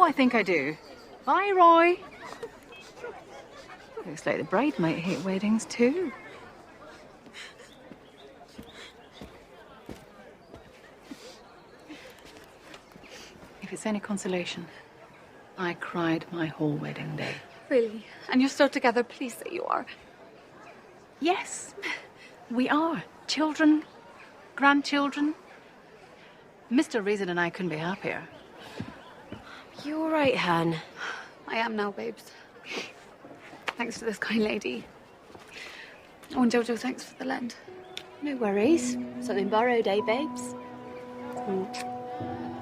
Oh, I think I do. Bye, Roy. Looks like the bride might hate weddings too. If it's any consolation, I cried my whole wedding day. Really? And you're still together? Please say you are. Yes, we are. Children, grandchildren. Mr. Reason and I couldn't be happier. You all right, Han? I am now, babes. Thanks to this kind lady. Oh, and Jojo, thanks for the lend. No worries. Something borrowed, eh, babes?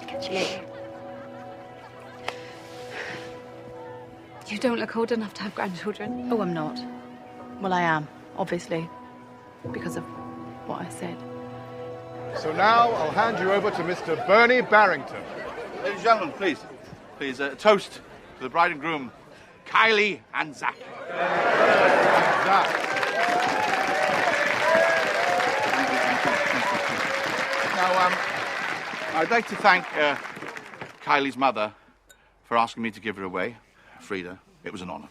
Catch you later. You don't look old enough to have grandchildren. Oh, I'm not. Well, I am, obviously, because of what I said. So now I'll hand you over to Mr. Bernie Barrington. Ladies and gentlemen, please. Please, a toast to the bride and groom, Kylie and Zach. Zach. Now, I'd like to thank Kylie's mother for asking me to give her away. Frida, it was an honor.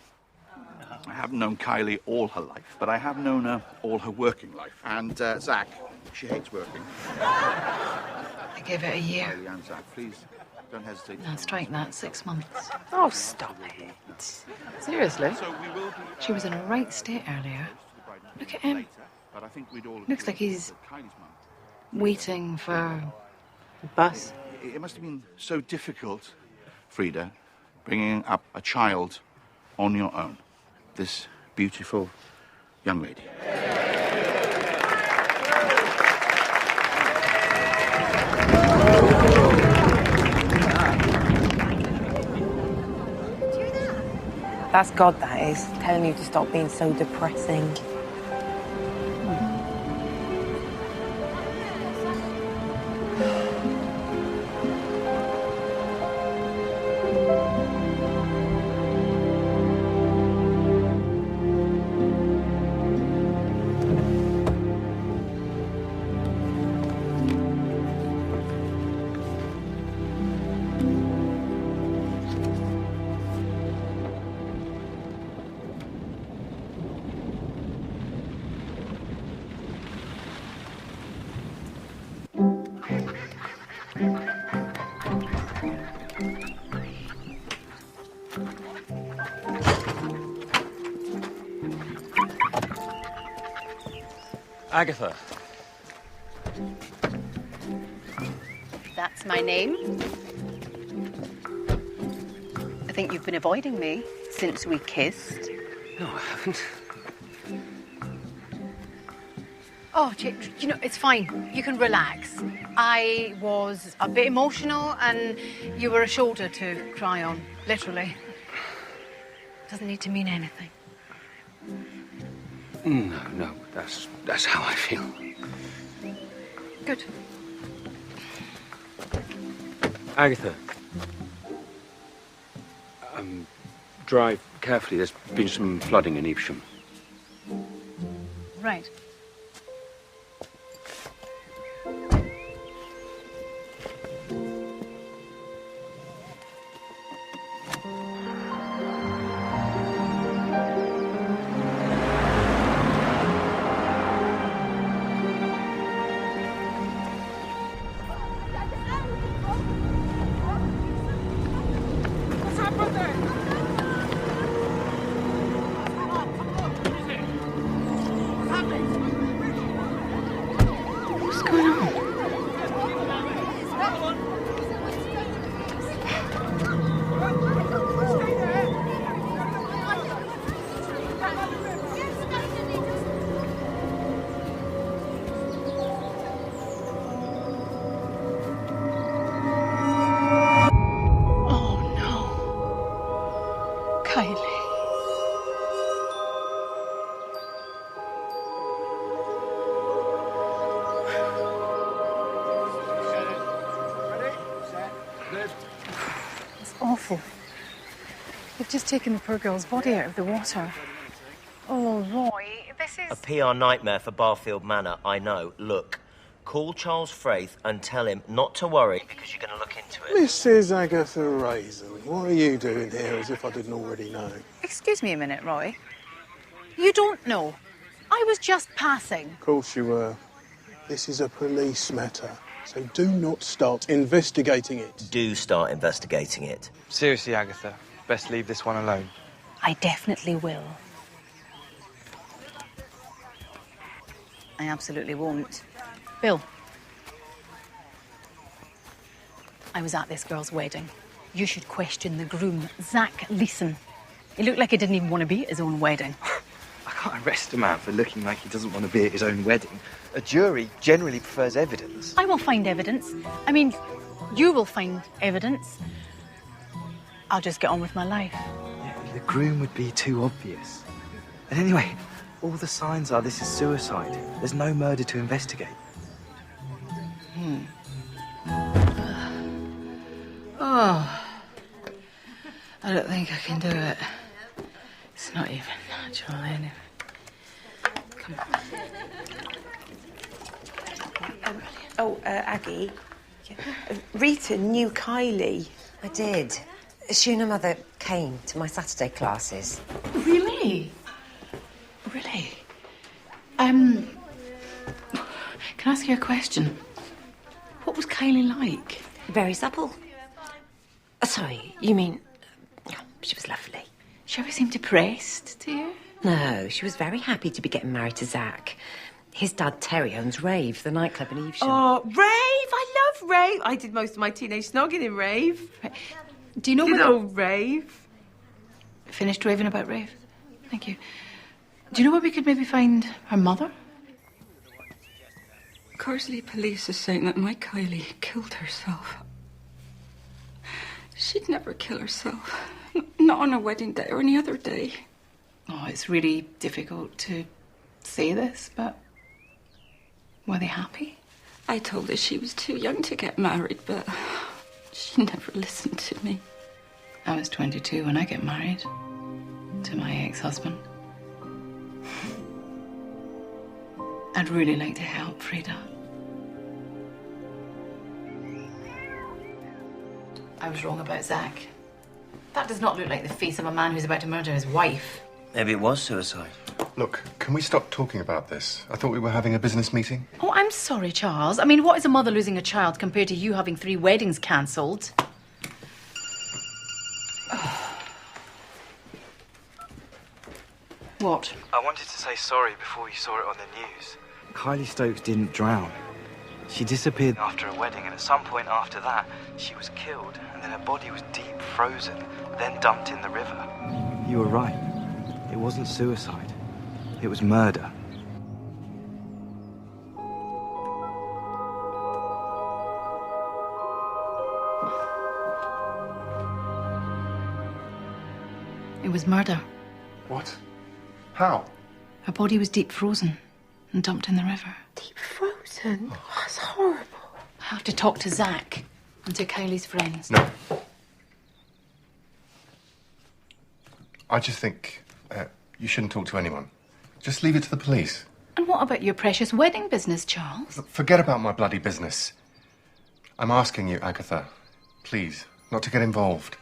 I haven't known Kylie all her life, but I have known her all her working life. And Zach, she hates working. I give it a year. Kylie and Zach, please, don't hesitate. Now strike that, 6 months. Oh, stop it. Seriously? So we will be, She was in a right state earlier. Look at him. but I think we'd all Looks like he's Kylie's mum. waiting for the bus. It must have been so difficult, Frida, bringing up a child on your own. This beautiful young lady. That's God, that is. Telling you to stop being so depressing. Agatha. That's my name. I think you've been avoiding me since we kissed. No, I haven't. Oh, you know, it's fine. You can relax. I was a bit emotional and you were a shoulder to cry on, literally. Doesn't need to mean anything. No, that's how I feel. Good. Agatha. Drive carefully. There's been some flooding in Evesham. Right. What's going on? Oh no. Kylie. It's awful. They've just taken the poor girl's body out of the water. Oh, Roy, this A is... PR nightmare for Barfield Manor, I know. Look, Call Charles Fraith and tell him not to worry because you're going to look into it. Mrs. Agatha Raisin, what are you doing here as if I didn't already know? Excuse me a minute, Roy. You don't know. I was just passing. Of course you were. This is a police matter, so do not start investigating it. Do start investigating it. Seriously, Agatha, best leave this one alone. I definitely will. I absolutely won't. Bill. I was at this girl's wedding. You should question the groom, Zach Leeson. He looked like he didn't even want to be at his own wedding. I can't arrest a man for looking like he doesn't want to be at his own wedding. A jury generally prefers evidence. I will find evidence. I mean, you will find evidence. I'll just get on with my life. Yeah, the groom would be too obvious. And anyway, all the signs are this is suicide. There's no murder to investigate. Oh, I don't think I can do it. It's not even natural anyway. Come on. Aggie, Rita knew Kylie. I did. She and her mother came to my Saturday classes. Really? Really? Can I ask you a question? What was Kylie like? Very supple. Sorry, you mean... she was lovely. She ever seemed depressed to you? No, she was very happy to be getting married to Zach. His dad, Terry, owns Rave, the nightclub in Evesham. Oh, Rave! I love Rave. I did most of my teenage snogging in Rave. Do you know Good old Rave. Finished raving about Rave? Thank you. Do you know where we could maybe find her mother? Carsley police is saying that my Kylie killed herself. She'd never kill herself. Not on a wedding day or any other day. Oh, it's really difficult to say this, but were they happy? I told her she was too young to get married, but she never listened to me. I was 22 when I got married to my ex-husband. I'd really like to help Frida. I was wrong about Zach. That does not look like the face of a man who's about to murder his wife. Maybe it was suicide. Look, can we stop talking about this? I thought we were having a business meeting. Oh, I'm sorry, Charles. I mean, what is a mother losing a child compared to you having 3 weddings cancelled? What? I wanted to say sorry before you saw it on the news. Kylie Stokes didn't drown. She disappeared after a wedding, and at some point after that, she was killed, and then her body was deep frozen, then dumped in the river. You were right. It wasn't suicide. It was murder. It was murder. What? How? Her body was deep frozen and dumped in the river. Deep frozen? Oh, that's horrible. I have to talk to Zach and to Kylie's friends. No. I just think you shouldn't talk to anyone. Just leave it to the police. And what about your precious wedding business, Charles? Look, forget about my bloody business. I'm asking you, Agatha, please, not to get involved.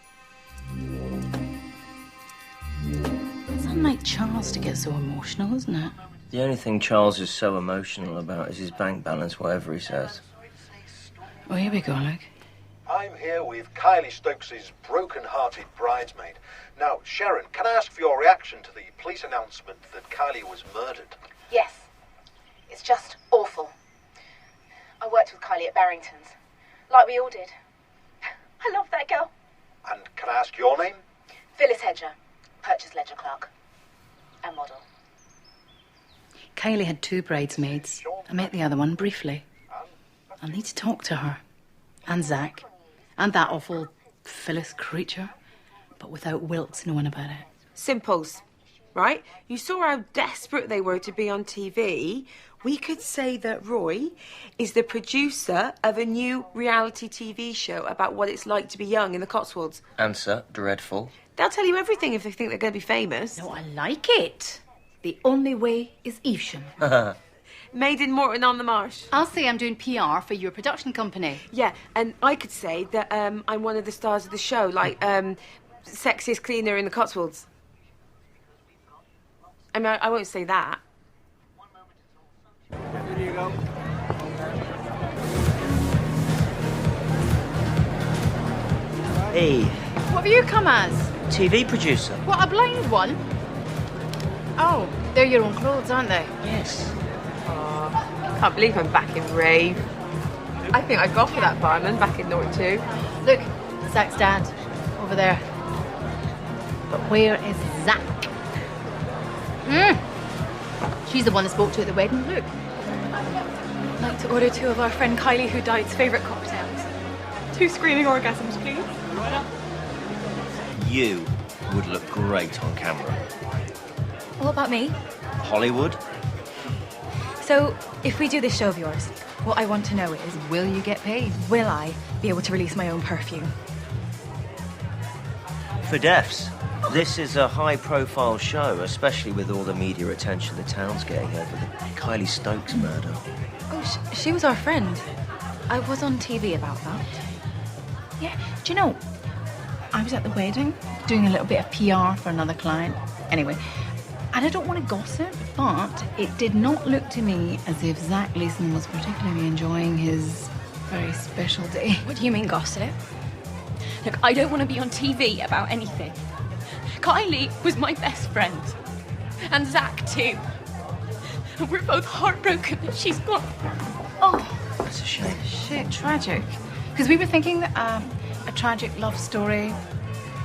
It's unlike Charles to get so emotional, isn't it? The only thing Charles is so emotional about is his bank balance, whatever he says. Oh, here we go, look. I'm here with Kylie Stokes' broken-hearted bridesmaid. Now, Sharon, can I ask for your reaction to the police announcement that Kylie was murdered? Yes. It's just awful. I worked with Kylie at Barrington's, like we all did. I love that girl. And can I ask your name? Phyllis Hedger, purchase ledger clerk, and model. Kylie had 2 bridesmaids. I met the other one briefly. I need to talk to her. And Zach. And that awful Phyllis creature. But without Wilkes knowing about it. Simples, right? You saw how desperate they were to be on TV. We could say that Roy is the producer of a new reality TV show about what it's like to be young in the Cotswolds. Answer, dreadful. They'll tell you everything if they think they're going to be famous. No, I like it. The only way is Evesham. Made in Morton-on-the-Marsh. I'll say I'm doing PR for your production company. Yeah, and I could say that I'm one of the stars of the show, like sexiest cleaner in the Cotswolds. I mean, I won't say that. Here you go. Hey, What have you come as? TV producer. What, a blind one? Oh, they're your own clothes, aren't they? Yes. Oh, can't believe I'm back in rave. I think I'd go for that barman back in Norton too. Look, Zach's dad, over there. But where is Zach? She's the one I spoke to at the wedding. Look. I'd like to order 2 of our friend Kylie who died's favourite cocktails. 2 screaming orgasms, please. You would look great on camera. What about me? Hollywood? So, if we do this show of yours, what I want to know is, will you get paid? Will I be able to release my own perfume? For deafs. This is a high-profile show, especially with all the media attention the town's getting over the Kylie Stokes murder. Oh, she was our friend. I was on TV about that. Yeah, do you know, I was at the wedding doing a little bit of PR for another client. Anyway, and I don't want to gossip, but it did not look to me as if Zach Leeson was particularly enjoying his very special day. What do you mean, gossip? Look, I don't want to be on TV about anything. Kylie was my best friend. And Zach, too. And we're both heartbroken that she's gone. Oh, that's a shame. Shit, tragic. Because we were thinking that a tragic love story,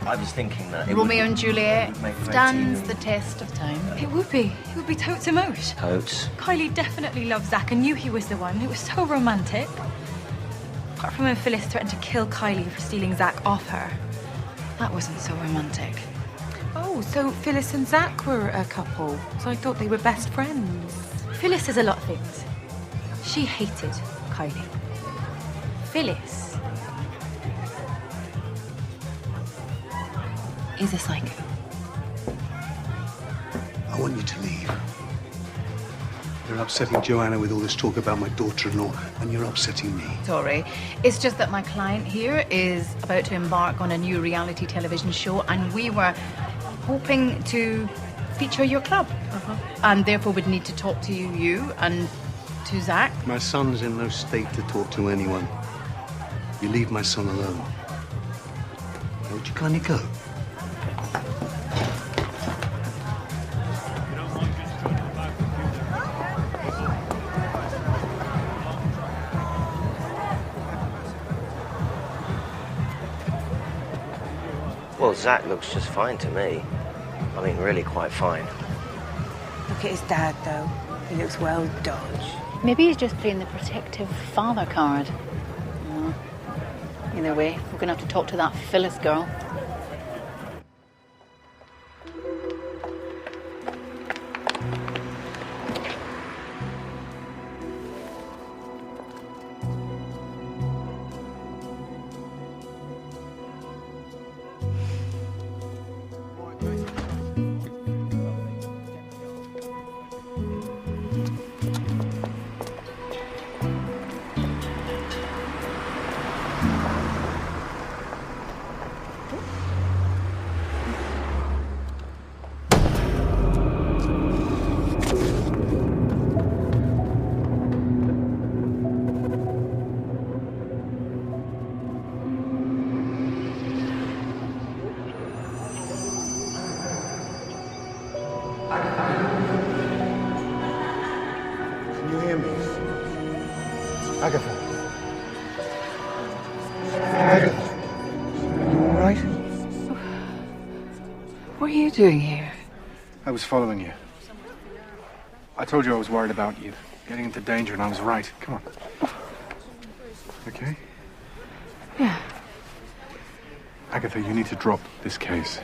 I was thinking that Romeo and Juliet, make great stands TV. the test of time. It would be. It would be totes a mosh. Totes. Kylie definitely loved Zach and knew he was the one. It was so romantic. Apart from when Phyllis threatened to kill Kylie for stealing Zach off her. That wasn't so romantic. Oh, so Phyllis and Zach were a couple. So I thought they were best friends. Phyllis says a lot of things. She hated Kylie. Phyllis is a psycho. I want you to leave. You're upsetting Joanna with all this talk about my daughter-in-law, and you're upsetting me. Sorry, it's just that my client here is about to embark on a new reality television show, and we were hoping to feature your club. And therefore would need to talk to you and to Zach. My son's in no state to talk to anyone. You leave my son alone. Now, would you kindly go? Well, Zach looks just fine to me. I mean, really quite fine. Look at his dad, though. He looks well dodged. Maybe he's just playing the protective father card. No. Either way, we're going to have to talk to that Phyllis girl. Can you hear me? Agatha. Agatha. Are you all right? What are you doing here? I was following you. I told you I was worried about you, getting into danger, and I was right. Come on. Okay? Yeah. Agatha, you need to drop this case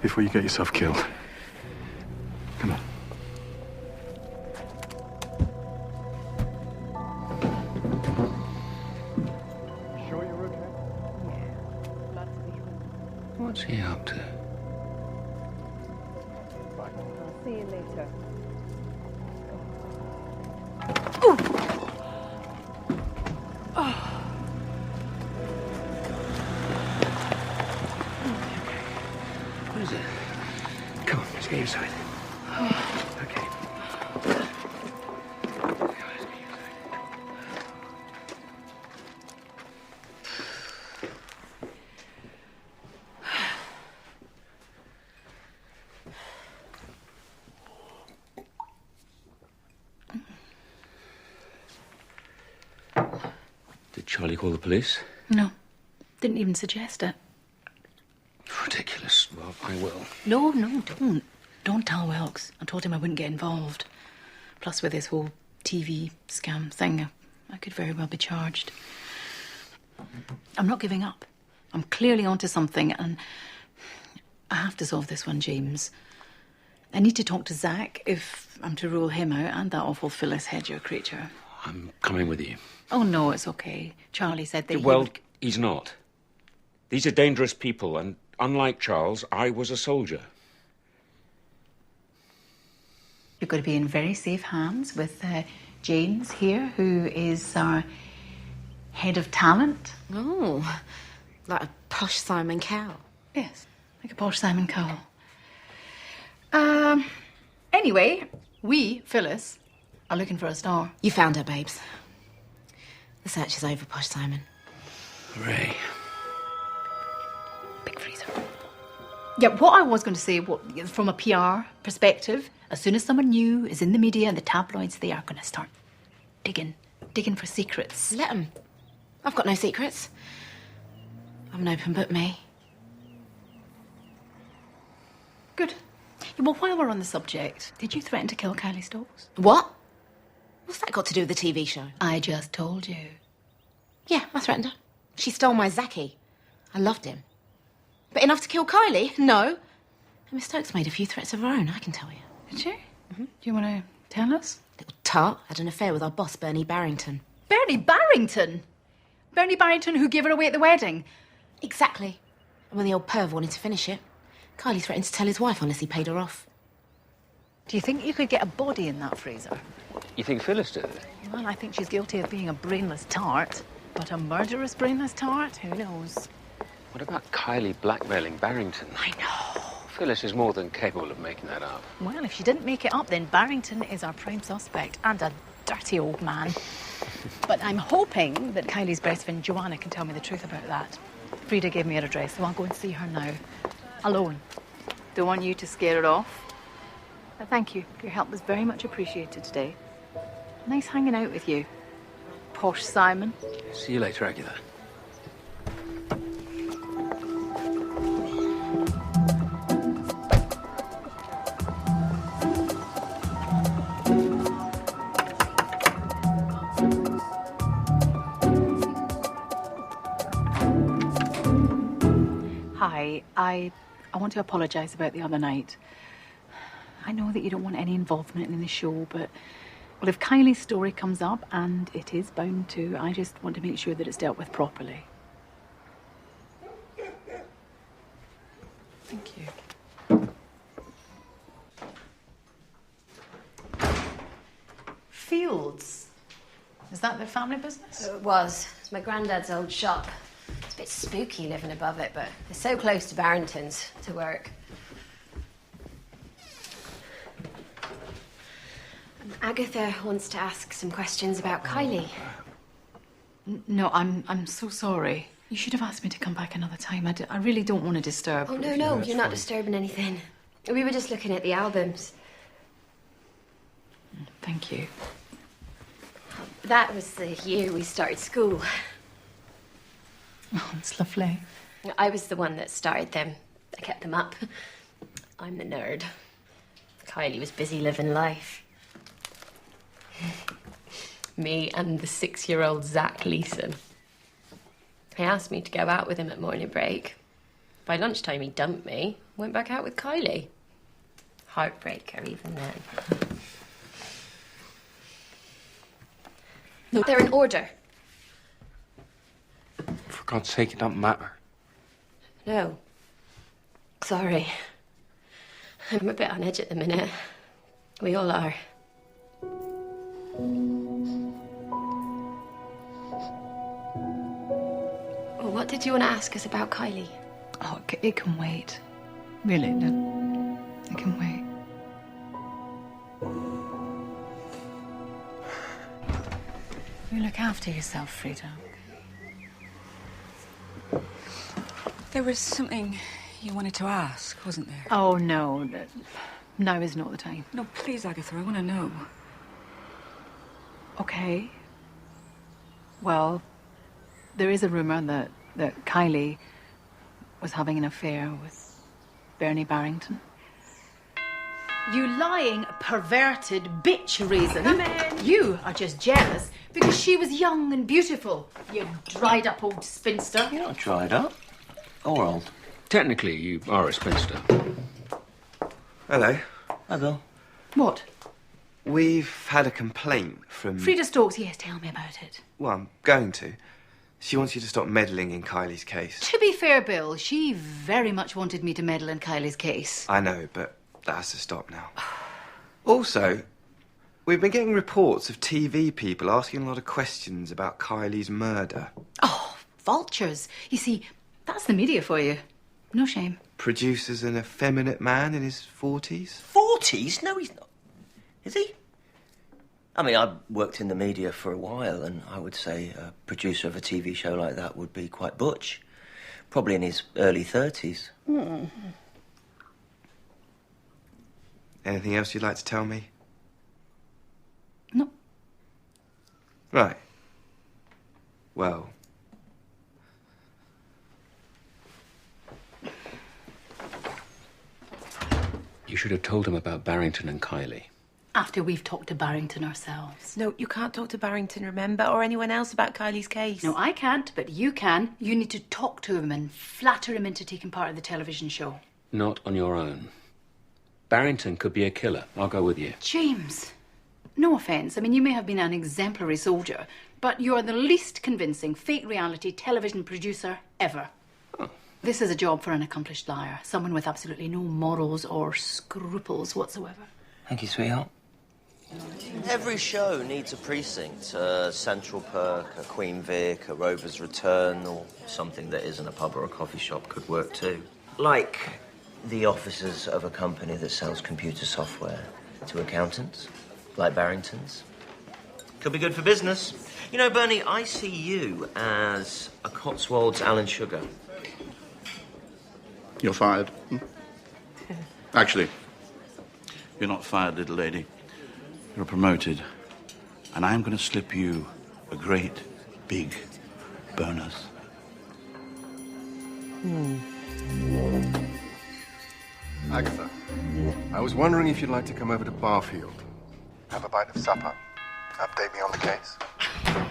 before you get yourself killed. Come on. Sure you're okay? What's he up to? I'll see you later. is it? Come on, let's get inside. Okay. Did Charlie call the police? No. Didn't even suggest it. Ridiculous. Well, I will. No, don't. Don't tell Wilkes. I told him I wouldn't get involved. Plus, with this whole TV scam thing, I could very well be charged. I'm not giving up. I'm clearly onto something, and I have to solve this one, James. I need to talk to Zach if I'm to rule him out, and that awful Phyllis Hedger creature. I'm coming with you. Oh, no, it's okay. Charlie said that Well, he's not. These are dangerous people, and unlike Charles, I was a soldier. You're going to be in very safe hands with James here, who is our head of talent. Oh, like a posh Simon Cowell. Yes, like a posh Simon Cowell. Anyway, we, Phyllis, are looking for a star. You found her, babes. The search is over, posh Simon. Hooray. Big freezer. Yeah, what I was going to say, from a PR perspective, as soon as someone new is in the media and the tabloids, they are going to start digging for secrets. Let them. I've got no secrets. I'm an open book, me. Good. Yeah, well, while we're on the subject, did you threaten to kill Kylie Stokes? What? What's that got to do with the TV show? I just told you. Yeah, I threatened her. She stole my Zachy. I loved him. But enough to kill Kylie? No. And Miss Stokes made a few threats of her own, I can tell you. Did she? Mm-hmm. Do you want to tell us? Little tart had an affair with our boss, Bernie Barrington. Bernie Barrington? Bernie Barrington who gave her away at the wedding? Exactly. And when the old perv wanted to finish it, Kylie threatened to tell his wife unless he paid her off. Do you think you could get a body in that freezer? You think Phyllis did it? Well, I think she's guilty of being a brainless tart. But a murderous brainless tart? Who knows? What about Kylie blackmailing Barrington? I know. Phyllis is more than capable of making that up. Well, if she didn't make it up, then Barrington is our prime suspect, and a dirty old man. But I'm hoping that Kylie's best friend Joanna can tell me the truth about that. Frida gave me her address, so I'll go and see her now. Alone. Don't want you to scare her off. But thank you. Your help was very much appreciated today. Nice hanging out with you, posh Simon. See you later, Agatha. Hi, I want to apologise about the other night. I know that you don't want any involvement in the show, but, well, if Kylie's story comes up, and it is bound to, I just want to make sure that it's dealt with properly. Thank you. Fields? Is that their family business? It was. It's my granddad's old shop. It's a bit spooky living above it, but it's so close to Barrington's to work. Agatha wants to ask some questions about Kylie. No, I'm so sorry. You should have asked me to come back another time. I really don't want to disturb. Oh, no, you're not disturbing anything. We were just looking at the albums. Thank you. That was the year we started school. Oh, it's lovely. I was the one that started them. I kept them up. I'm the nerd. Kylie was busy living life. Me and the 6-year-old Zach Leeson. He asked me to go out with him at morning break. By lunchtime, he dumped me, went back out with Kylie. Heartbreaker, even then. Look, they're in order. For God's sake, it doesn't matter. No. Sorry. I'm a bit on edge at the minute. We all are. Well, what did you want to ask us about Kylie? Oh, it can wait. Really, no. I can wait. You look after yourself, Frida. There was something you wanted to ask, wasn't there? Oh, no. Now is not the time. No, please, Agatha, I want to know. Okay. Well, there is a rumour that Kylie was having an affair with Bernie Barrington. You lying, perverted bitch raisin. Come in. You are just jealous because she was young and beautiful. You dried up old spinster. You're not dried up. Or old. Technically, you are a spinster. Hello. Hi, Bill. What? We've had a complaint from... Frida Stokes, yes, tell me about it. Well, I'm going to. She wants you to stop meddling in Kylie's case. To be fair, Bill, she very much wanted me to meddle in Kylie's case. I know, but that has to stop now. Also, we've been getting reports of TV people asking a lot of questions about Kylie's murder. Oh, vultures. You see, that's the media for you. No shame. Producer's an effeminate man in his 40s. 40s? No, he's not. Is he? I mean, I've worked in the media for a while, and I would say a producer of a TV show like that would be quite butch. Probably in his early 30s. Mm. Anything else you'd like to tell me? No. Right. Well... You should have told him about Barrington and Kylie. After we've talked to Barrington ourselves. No, you can't talk to Barrington, remember, or anyone else about Kylie's case. No, I can't, but you can. You need to talk to him and flatter him into taking part of the television show. Not on your own. Barrington could be a killer. I'll go with you. James, no offence. I mean, you may have been an exemplary soldier, but you're the least convincing fake reality television producer ever. Oh. This is a job for an accomplished liar, someone with absolutely no morals or scruples whatsoever. Thank you, sweetheart. Every show needs a precinct, a Central Perk, a Queen Vic, a Rover's Return, or something that isn't a pub or a coffee shop could work too. Like the officers of a company that sells computer software to accountants, like Barrington's. Could be good for business. You know, Bernie, I see you as a Cotswolds Alan Sugar. You're fired. Actually, you're not fired, little lady. You're promoted. And I'm going to slip you a great, big bonus. Agatha, I was wondering if you'd like to come over to Barfield. Have a bite of supper. Update me on the case.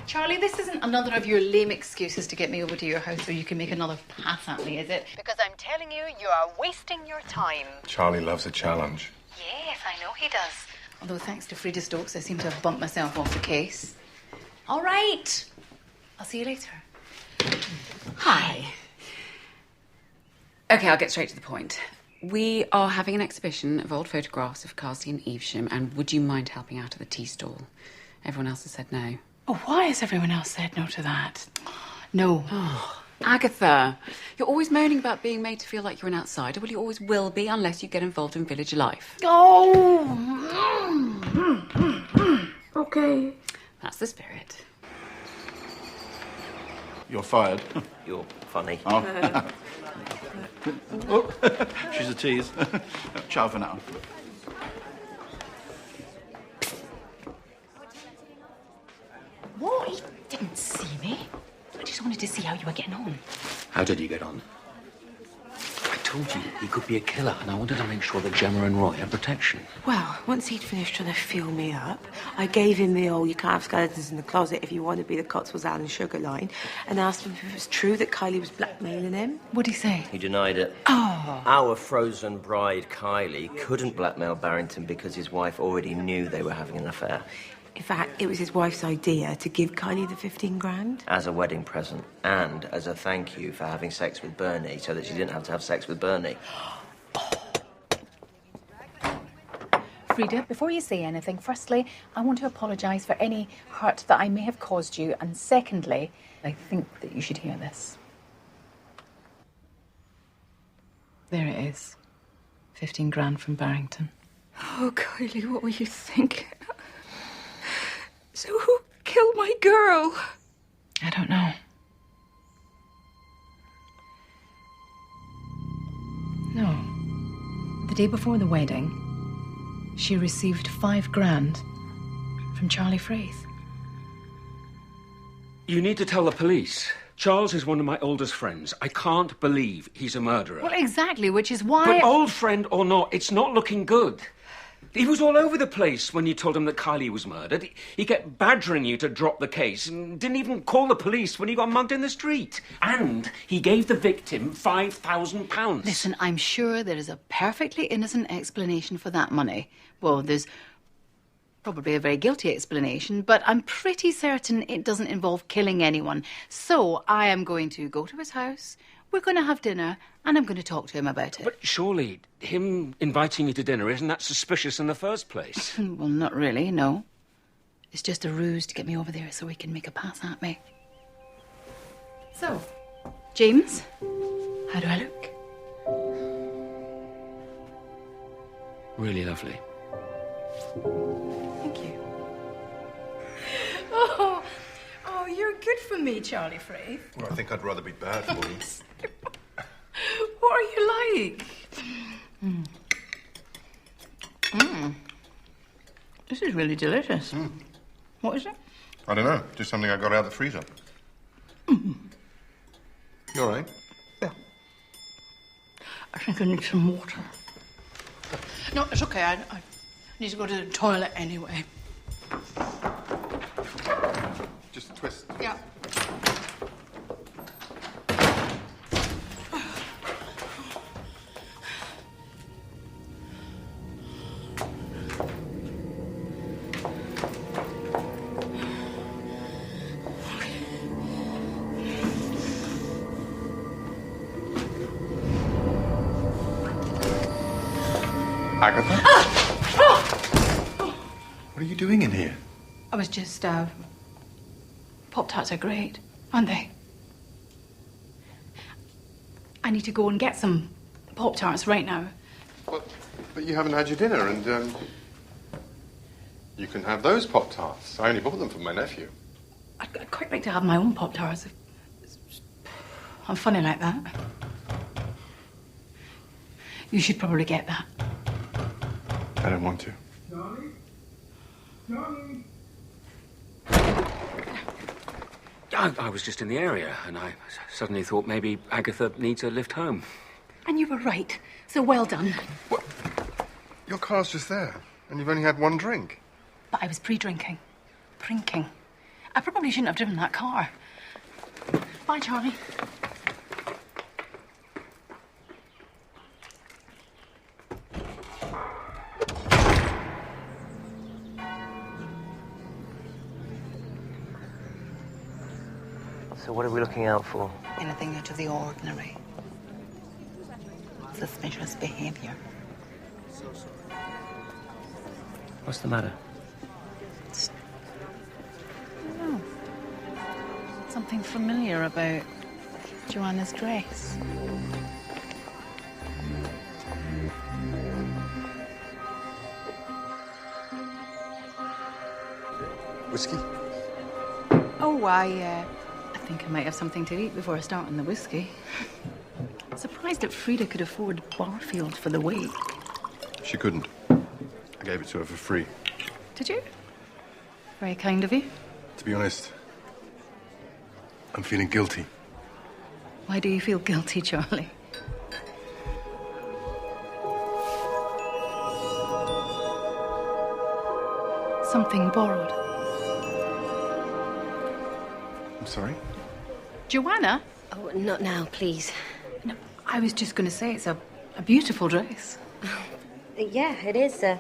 Charlie, this isn't another of your lame excuses to get me over to your house so you can make another pass at me, is it? Because I'm telling you, you are wasting your time. Charlie loves a challenge. Yes, I know he does. Although thanks to Frida Stokes, I seem to have bumped myself off the case. All right. I'll see you later. Hi. OK, I'll get straight to the point. We are having an exhibition of old photographs of Carsey and Evesham, and would you mind helping out at the tea stall? Everyone else has said no. Oh, why has everyone else said no to that? No. Oh, Agatha, you're always moaning about being made to feel like you're an outsider. Well, you always will be unless you get involved in village life. Oh! OK. That's the spirit. You're fired. You're funny. Oh. Oh, she's a tease. Ciao for now. What? He didn't see me. I just wanted to see how you were getting on. How did you get on? I told you he could be a killer, and I wanted to make sure that Gemma and Roy had protection. Well, once he'd finished trying to fuel me up, I gave him the old "you can't have skeletons in the closet if you want to be the Cotswolds Alan Sugar" line, and asked him if it was true that Kylie was blackmailing him. What'd he say? He denied it. Oh. Our frozen bride, Kylie, couldn't blackmail Barrington because his wife already knew they were having an affair. In fact, it was his wife's idea to give Kylie the 15 grand. As a wedding present, and as a thank you for having sex with Bernie, so that she didn't have to have sex with Bernie. Frida, before you say anything, firstly, I want to apologise for any hurt that I may have caused you, and secondly, I think that you should hear this. There it is. 15 grand from Barrington. Oh, Kylie, what were you thinking? So who killed my girl? I don't know. No. The day before the wedding, she received 5 grand from Charlie Fraith. You need to tell the police. Charles is one of my oldest friends. I can't believe he's a murderer. Well, exactly, which is why... But old friend or not, it's not looking good. He was all over the place when you told him that Kylie was murdered. He kept badgering you to drop the case and didn't even call the police when he got mugged in the street. And he gave the victim £5,000. Listen, I'm sure there is a perfectly innocent explanation for that money. Well, there's probably a very guilty explanation, but I'm pretty certain it doesn't involve killing anyone. So I am going to go to his house, we're going to have dinner, and I'm going to talk to him about it. But surely, him inviting you to dinner, isn't that suspicious in the first place? Well, not really, no. It's just a ruse to get me over there so he can make a pass at me. So, James, how do I look? Really lovely. Thank you. Oh, you're good for me, Charlie Fraith. Well, I think I'd rather be bad for you. What are you like? This is really delicious. What is it? I don't know. Just something I got out of the freezer. You all right? I think I need some water. No, it's okay. I need to go to the toilet anyway. Just a twist. Yeah. Agatha? What are you doing in here? I was just, Pop-Tarts are great, aren't they? I need to go and get some Pop-Tarts right now. But you haven't had your dinner, and, you can have those Pop-Tarts. I only bought them for my nephew. I'd quite like to have my own Pop-Tarts. I'm funny like that. You should probably get that. I don't want to. Johnny? Johnny? I was just in the area, and I suddenly thought maybe Agatha needs a lift home. And you were right. So well done. Your car's just there, and you've only had one drink. But I was pre-drinking. Drinking. I probably shouldn't have driven that car. Bye, Charlie. So what are we looking out for? Anything out of the ordinary. Suspicious behavior. What's the matter? I don't know. Something familiar about Joanna's dress. Whiskey? Oh, I think I might have something to eat before I start on the whiskey. Surprised that Frida could afford Barfield for the week. She couldn't. I gave it to her for free. Did you? Very kind of you. To be honest, I'm feeling guilty. Why do you feel guilty, Charlie? Something borrowed. I'm sorry? Joanna? Oh, not now, please. No, I was just going to say it's a beautiful dress. Yeah, it is. A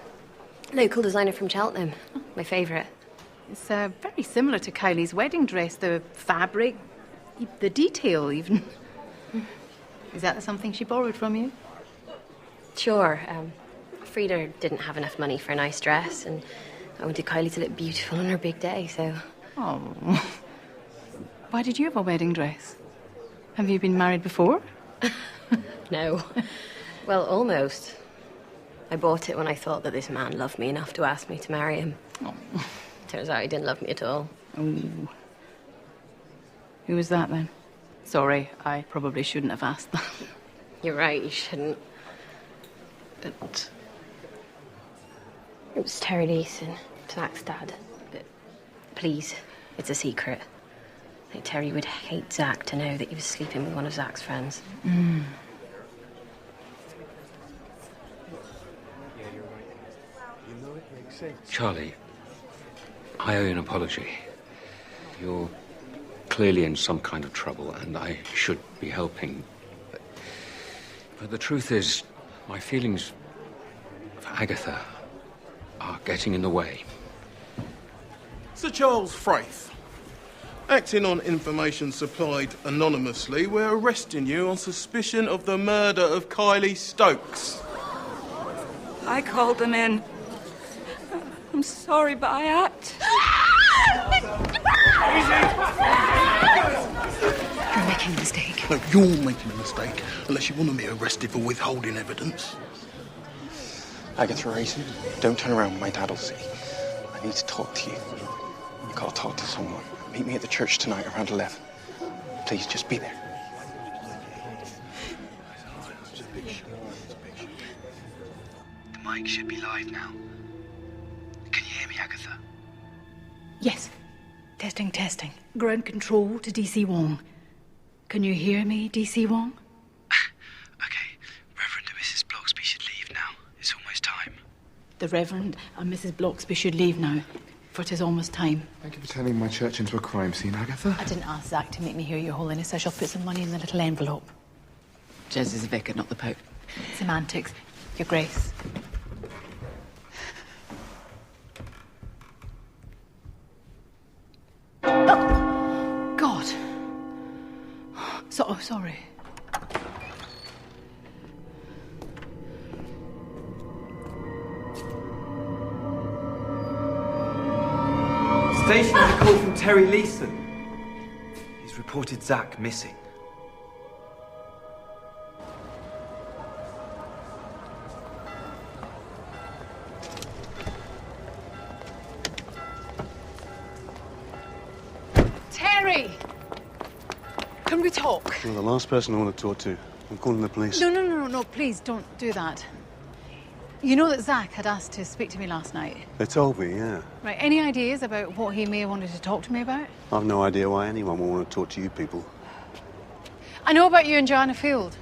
local designer from Cheltenham. My favourite. It's very similar to Kylie's wedding dress. The fabric, the detail even. Is that something she borrowed from you? Sure. Frida didn't have enough money for a nice dress, and I wanted Kylie to look beautiful on her big day, so... Oh. Why did you have a wedding dress? Have you been married before? No. Well, almost. I bought it when I thought that this man loved me enough to ask me to marry him. Oh. Turns out he didn't love me at all. Ooh. Who was that then? Sorry, I probably shouldn't have asked that. You're right, you shouldn't. But it was Terry Leeson, Zach's dad. But please, it's a secret. Like, Terry would hate Zach to know that he was sleeping with one of Zach's friends. Mm. Charlie, I owe you an apology. You're clearly in some kind of trouble, and I should be helping. But the truth is, my feelings for Agatha are getting in the way. Sir Charles Fraith, acting on information supplied anonymously, we're arresting you on suspicion of the murder of Kylie Stokes. I called them in. I'm sorry, but I act. You're making a mistake. No, you're making a mistake, unless you want to be arrested for withholding evidence. Agatha Raisin, don't turn around, my dad will see. I need to talk to you. You gotta talk to someone. Meet me at the church tonight around 11. Please, just be there. The mic should be live now. Can you hear me, Agatha? Yes. Testing, testing. Ground control to DC Wong. Can you hear me, DC Wong? Okay, Reverend and Mrs. Bloxby should leave now. It's almost time. The Reverend and Mrs. Bloxby should leave now, for it is almost time. Thank you for turning my church into a crime scene, Agatha. I didn't ask Zach to make me hear Your Holiness. I shall put some money in the little envelope. Jez is the vicar, not the Pope. Semantics. Your Grace. Oh! God. Sorry. Station has a call from Terry Leeson. He's reported Zach missing. Terry! Can we talk? You're the last person I want to talk to. I'm calling the police. No, please don't do that. You know that Zach had asked to speak to me last night. They told me, yeah. Right, any ideas about what he may have wanted to talk to me about? I've no idea why anyone would want to talk to you people. I know about you and Joanna Field.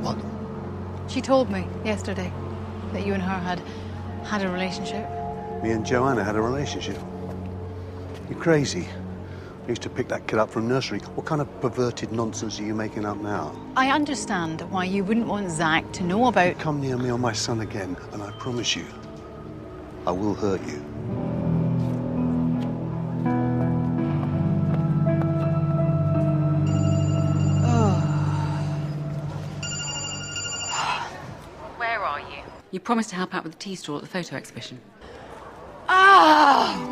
What? She told me yesterday that you and her had a relationship. Me and Joanna had a relationship. You're crazy. I used to pick that kid up from nursery. What kind of perverted nonsense are you making up now? I understand why you wouldn't want Zach to know about... Come near me or my son again, and I promise you, I will hurt you. Where are you? You promised to help out with the tea stall at the photo exhibition. Ah!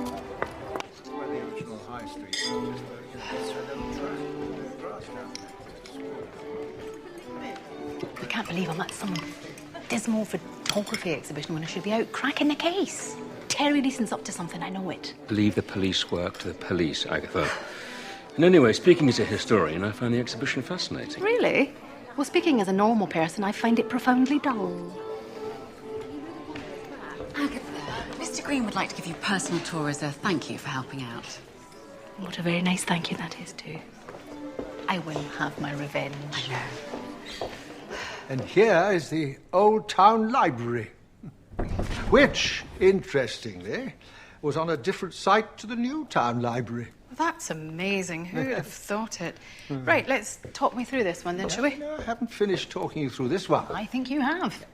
I can't believe I'm at some dismal photography exhibition when I should be out cracking the case. Terry Leeson's up to something, I know it. Leave the police work to the police, Agatha. And anyway, speaking as a historian, I found the exhibition fascinating. Really? Well, speaking as a normal person, I find it profoundly dull. Agatha, Mr. Green would like to give you a personal tour as a thank you for helping out. What a very nice thank you that is, too. I will have my revenge. I know. And here is the Old Town Library, which, interestingly, was on a different site to the New Town Library. That's amazing. Who would have thought it? Right, let's talk me through this one then, shall we? No, I haven't finished talking you through this one. I think you have.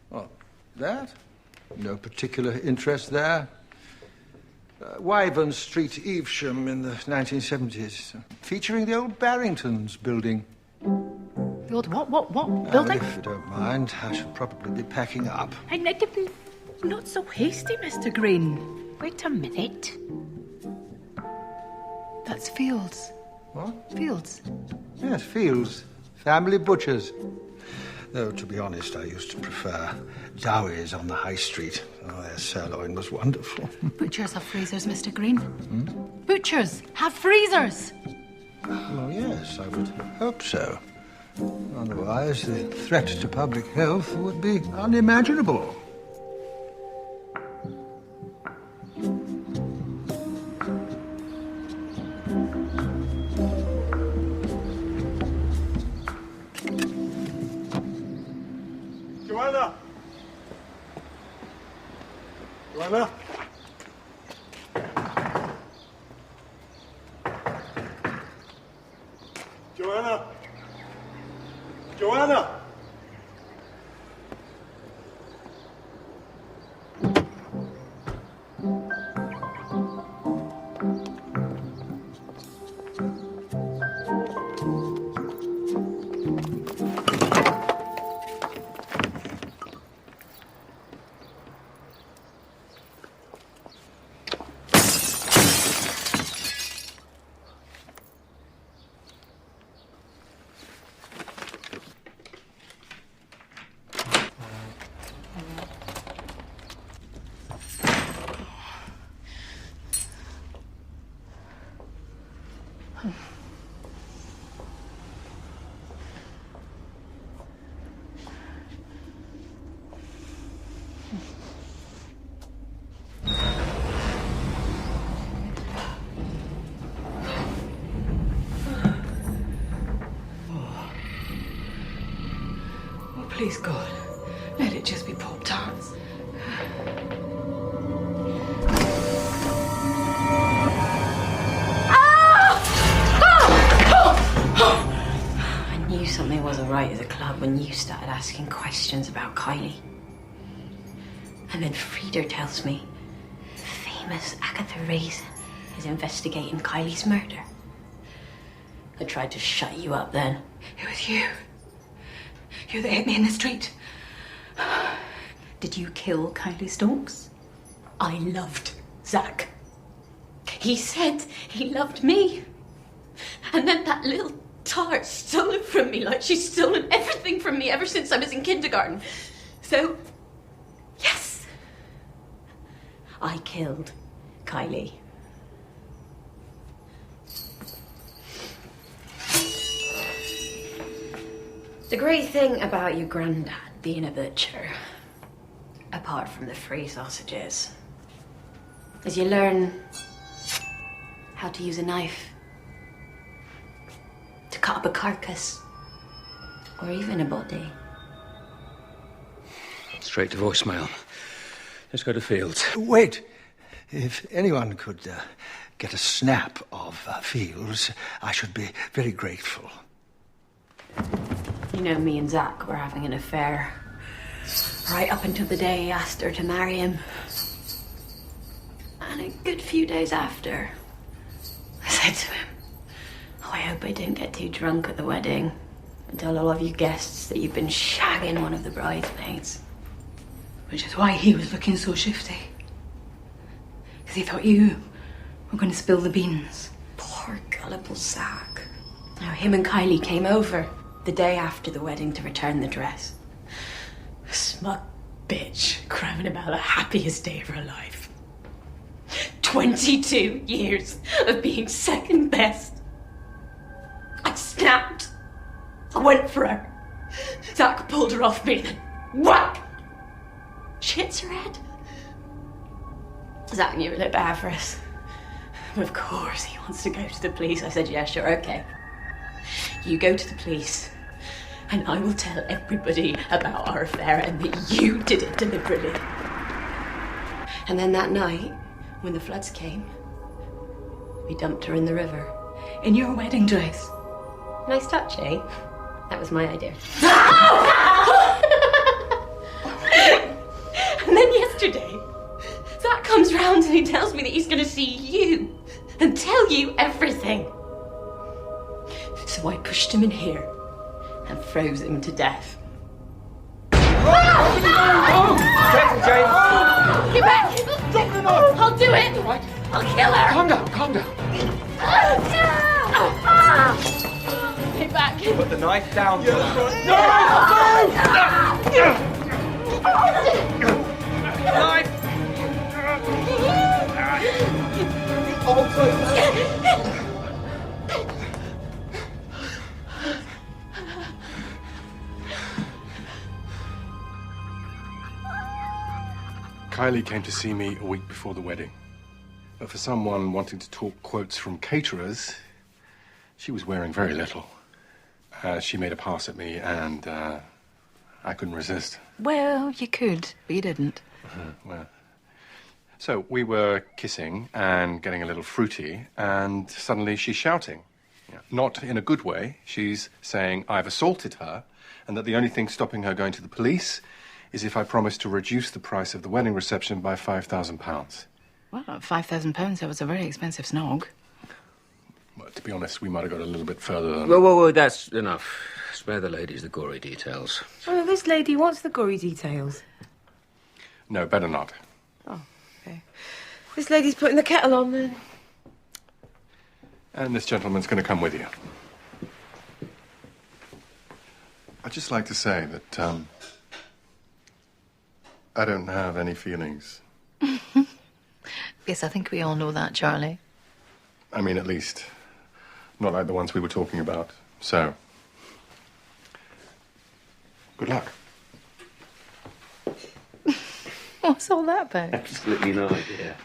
What, that? No particular interest there. Wyvern Street, Evesham in the 1970s, featuring the old Barringtons building. The old what building? If you don't mind, I should probably be packing up. Not so hasty, Mr. Green. Wait a minute. That's Fields. What? Fields. Yes, Fields. Family butchers. Though, to be honest, I used to prefer Dowie's on the high street. Oh, their sirloin was wonderful. Butchers have freezers, Mr. Green. Butchers have freezers. Well, yes, I would hope so. Otherwise, the threat to public health would be unimaginable. Joanna! Joanna? Joanna! Joanna! Please, God, let it just be Pop-Tarts. I knew something wasn't right at the club when you started asking questions about Kylie. And then Frieda tells me famous Agatha Raisin is investigating Kylie's murder. I tried to shut you up then. It was you. You that hit me in the street. Did you kill Kylie Stokes? I loved Zach. He said he loved me. And then that little tart stole it from me like she's stolen everything from me ever since I was in kindergarten. So, yes, I killed Kylie. The great thing about your granddad being a butcher, apart from the free sausages, is you learn how to use a knife to cut up a carcass, or even a body. Straight to voicemail. Let's go to Fields. Wait. If anyone could get a snap of Fields, I should be very grateful. You know, me and Zach were having an affair right up until the day he asked her to marry him. And a good few days after, I said to him, "Oh, I hope I didn't get too drunk at the wedding and tell all of you guests that you've been shagging one of the bridesmaids." Which is why he was looking so shifty. Because he thought you were going to spill the beans. Poor gullible Zach. Now, him and Kylie came over the day after the wedding to return the dress. A smug bitch cramming about the happiest day of her life. 22 years of being second best. I snapped. I went for her. Zach pulled her off me and then whack! She hits her head. Zach knew it looked bad for us. But of course, he wants to go to the police. I said, yeah, sure, okay. You go to the police, and I will tell everybody about our affair and that you did it deliberately. And then that night, when the floods came, we dumped her in the river. In your wedding dress. Nice touch, eh? That was my idea. And then yesterday, Zach comes round and he tells me that he's going to see you and tell you everything. So I pushed him in here and froze him to death. Get back! I'll do it! I'll kill her! Calm down, calm down. Put the knife down. Kylie came to see me a week before the wedding. But for someone wanting to talk quotes from caterers, she was wearing very little. She made a pass at me, and I couldn't resist. Well, you could, but you didn't. Well, so we were kissing and getting a little fruity, and suddenly she's shouting. Not in a good way. She's saying I've assaulted her, and that the only thing stopping her going to the police is if I promise to reduce the price of the wedding reception by £5,000. Well, £5,000, that was a very expensive snog. Well, to be honest, we might have got a little bit further than... Whoa, that's enough. Spare the ladies the gory details. Oh, this lady wants the gory details. No, better not. Oh, okay. This lady's putting the kettle on then. And this gentleman's going to come with you. I'd just like to say that, I don't have any feelings. Yes, I think we all know that, Charlie. I mean, at least, not like the ones we were talking about. So, good luck. What's all that about? Absolutely no idea.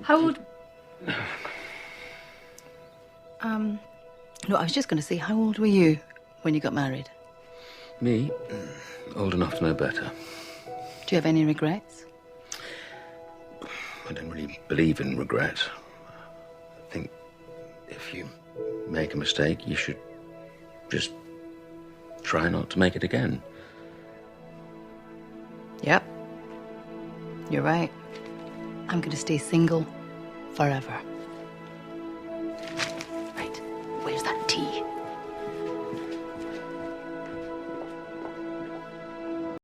How old... No, I was just going to say, how old were you when you got married? Me? Old enough to know better. Do you have any regrets? I don't really believe in regret. I think if you make a mistake, you should just try not to make it again. Yep. You're right. I'm going to stay single forever. Right. Where's that tea?